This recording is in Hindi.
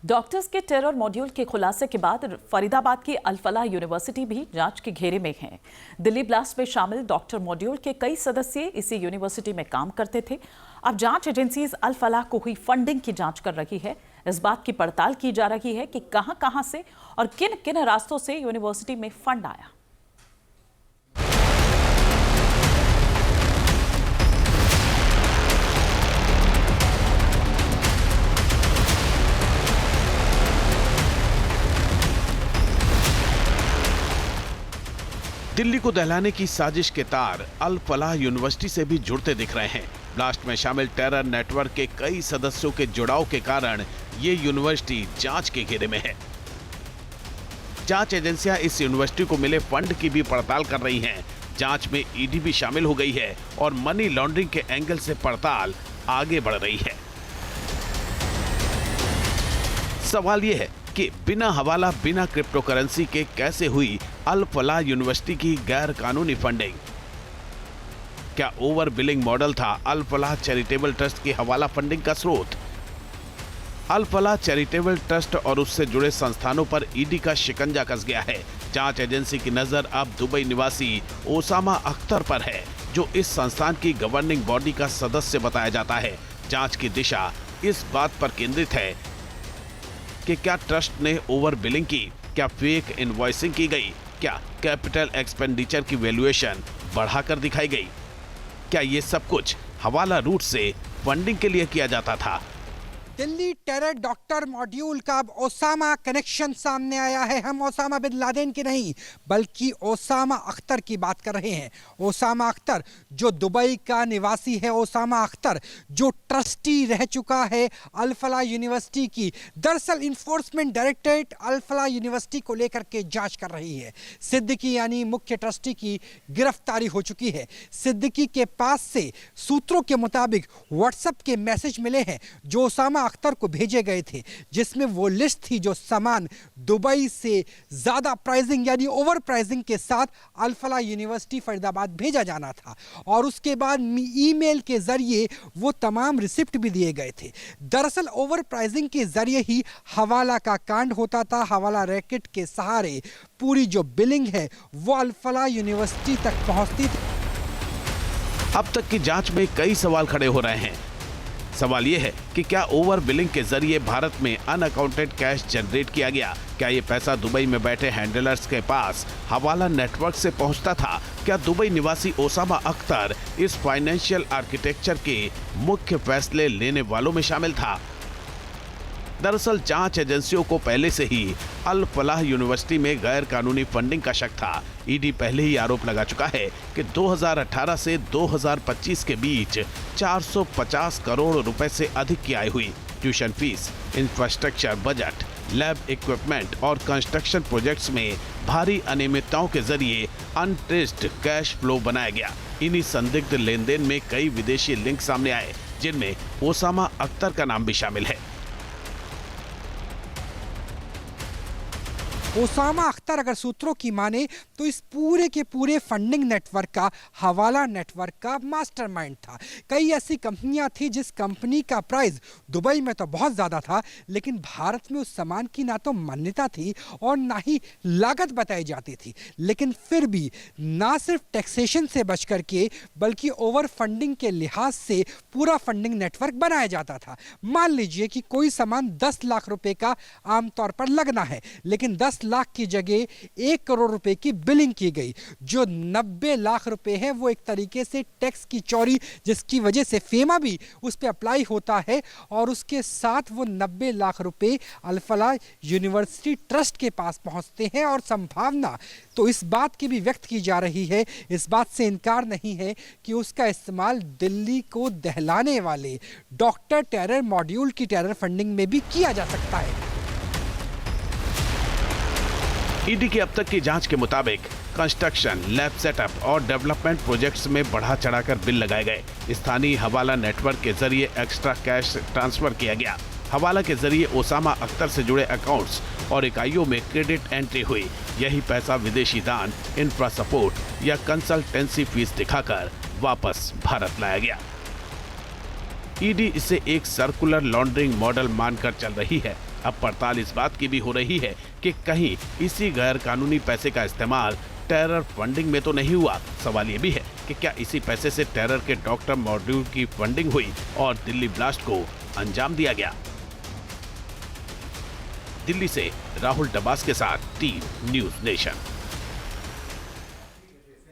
डॉक्टर्स के टेरर मॉड्यूल के खुलासे के बाद फरीदाबाद की अल फलाह यूनिवर्सिटी भी जांच के घेरे में है। दिल्ली ब्लास्ट में शामिल डॉक्टर मॉड्यूल के कई सदस्य इसी यूनिवर्सिटी में काम करते थे। अब जांच एजेंसीज अल फलाह को हुई फंडिंग की जांच कर रही है। इस बात की पड़ताल की जा रही है कि कहां से और किन किन रास्तों से यूनिवर्सिटी में फंड आया। दिल्ली को दहलाने की साजिश के तार अल फलाह यूनिवर्सिटी से भी जुड़ते दिख रहे हैं। ब्लास्ट में शामिल टेरर नेटवर्क के कई सदस्यों के जुड़ाव के कारण ये यूनिवर्सिटी जांच के घेरे में है। जांच एजेंसियां इस यूनिवर्सिटी को मिले फंड की भी पड़ताल कर रही हैं। जांच में ईडी भी शामिल हो गई है और मनी लॉन्ड्रिंग के एंगल से पड़ताल आगे बढ़ रही है। सवाल यह है कि बिना हवाला, बिना क्रिप्टो करेंसी के कैसे हुई अल फलाह यूनिवर्सिटी की गैर कानूनी फंडिंग? क्या ओवर बिलिंग मॉडल था अल फलाह चैरिटेबल ट्रस्ट की हवाला फंडिंग का स्रोत? अल फलाह चैरिटेबल ट्रस्ट और उससे जुड़े संस्थानों पर ईडी का शिकंजा कस गया है। जांच एजेंसी की नजर अब दुबई निवासी ओसामा अख्तर पर है, जो इस संस्थान की गवर्निंग बॉडी का सदस्य बताया जाता है। जांच की दिशा इस बात पर केंद्रित है कि क्या ट्रस्ट ने ओवर बिलिंग की, क्या फेक इनवॉइसिंग की गई, क्या कैपिटल एक्सपेंडिचर की वैल्यूएशन बढ़ाकर दिखाई गई, क्या ये सब कुछ हवाला रूट से फंडिंग के लिए किया जाता था? दिल्ली टेरर डॉक्टर मॉड्यूल का अब ओसामा कनेक्शन सामने आया है। हम ओसामा बिन लादेन की नहीं बल्कि ओसामा अख्तर की बात कर रहे हैं। ओसामा अख्तर जो दुबई का निवासी है, ओसामा अख्तर जो ट्रस्टी रह चुका है अल फलाह यूनिवर्सिटी की। दरअसल इन्फोर्समेंट डायरेक्टरेट अल फलाह यूनिवर्सिटी को लेकर के जांच कर रही है। सिद्दीकी यानी मुख्य ट्रस्टी की गिरफ्तारी हो चुकी है। सिद्दीकी के पास से सूत्रों के मुताबिक व्हाट्सएप के मैसेज मिले हैं जो ओसामा अख्तर को भेजे गए थे, जिसमें वो लिस्ट थी जो सामान दुबई से ज्यादा प्राइसिंग यानी ओवर प्राइसिंग के साथ अल फलाह यूनिवर्सिटी फरीदाबाद भेजा जाना था, और उसके बाद ईमेल के जरिए वो तमाम रिसिप्ट भी दिए गए थे। दरअसल ओवर प्राइसिंग के जरिए ही हवाला का कांड होता था। हवाला रैकेट के सहारे पूरी जो बिलिंग है वो अल फलाह यूनिवर्सिटी तक पहुंचती थी। अब तक की जांच में कई सवाल खड़े हो रहे हैं। सवाल यह है कि क्या ओवर बिलिंग के जरिए भारत में अनअकाउंटेड कैश जनरेट किया गया? क्या ये पैसा दुबई में बैठे हैंडलर्स के पास हवाला नेटवर्क से पहुंचता था? क्या दुबई निवासी ओसामा अख्तर इस फाइनेंशियल आर्किटेक्चर के मुख्य फैसले लेने वालों में शामिल था? दरअसल जांच एजेंसियों को पहले से ही अल फलाह यूनिवर्सिटी में गैर कानूनी फंडिंग का शक था। ईडी पहले ही आरोप लगा चुका है कि 2018 से 2025 के बीच 450 करोड़ रुपए से फ्लिक की आय हुई। Tuition fees, infrastructure budget, lab equipment और कंस्ट्रक्शन प्रोजेक्ट्स में भारी अनियमितताओं के जरिए अनट्रेस्ड कैश फ्लो बनाया गया। इन्हीं संदिग्ध लेन देन में कई विदेशी लिंक सामने आए, जिनमें ओसामा अख्तर का नाम भी शामिल है। ओसामा अख्तर अगर सूत्रों की माने तो इस पूरे के पूरे फंडिंग नेटवर्क का, हवाला नेटवर्क का मास्टरमाइंड था। कई ऐसी कंपनियां थी जिस कंपनी का प्राइस दुबई में तो बहुत ज़्यादा था, लेकिन भारत में उस सामान की ना तो मान्यता थी और ना ही लागत बताई जाती थी। लेकिन फिर भी ना सिर्फ टैक्सेशन से बच करके बल्कि ओवर फंडिंग के लिहाज से पूरा फंडिंग नेटवर्क बनाया जाता था। मान लीजिए कि कोई सामान 10 लाख रुपए का आमतौर पर लगना है, लेकिन 10 लाख की जगह 1 करोड़ रुपए की बिलिंग की गई। जो 90 लाख रुपए है वो एक तरीके से टैक्स की चोरी, जिसकी वजह से फेमा भी उस पर अप्लाई होता है, और उसके साथ वो 90 लाख रुपए अल फलाह यूनिवर्सिटी ट्रस्ट के पास पहुंचते हैं। और संभावना तो इस बात की भी व्यक्त की जा रही है, इस बात से इनकार नहीं है कि उसका इस्तेमाल दिल्ली को दहलाने वाले डॉक्टर टेरर मॉड्यूल की टेरर फंडिंग में भी किया जा सकता है। ईडी की अब तक की जांच के मुताबिक कंस्ट्रक्शन, लैब सेटअप और डेवलपमेंट प्रोजेक्ट्स में बढ़ा चढ़ाकर बिल लगाए गए। स्थानीय हवाला नेटवर्क के जरिए एक्स्ट्रा कैश ट्रांसफर किया गया। हवाला के जरिए ओसामा अख्तर से जुड़े अकाउंट्स और इकाइयों में क्रेडिट एंट्री हुई। यही पैसा विदेशी दान, इंफ्रा सपोर्ट या कंसल्टेंसी फीस दिखाकर वापस भारत लाया गया। ईडी इसे एक सर्कुलर लॉन्ड्रिंग मॉडल मानकर चल रही है। अब पड़ताल इस बात की भी हो रही है कि कहीं इसी गैर कानूनी पैसे का इस्तेमाल टेरर फंडिंग में तो नहीं हुआ। सवाल ये भी है कि क्या इसी पैसे से टेरर के डॉक्टर मॉड्यूल की फंडिंग हुई और दिल्ली ब्लास्ट को अंजाम दिया गया। दिल्ली से राहुल डबास के साथ टीम न्यूज़ नेशन।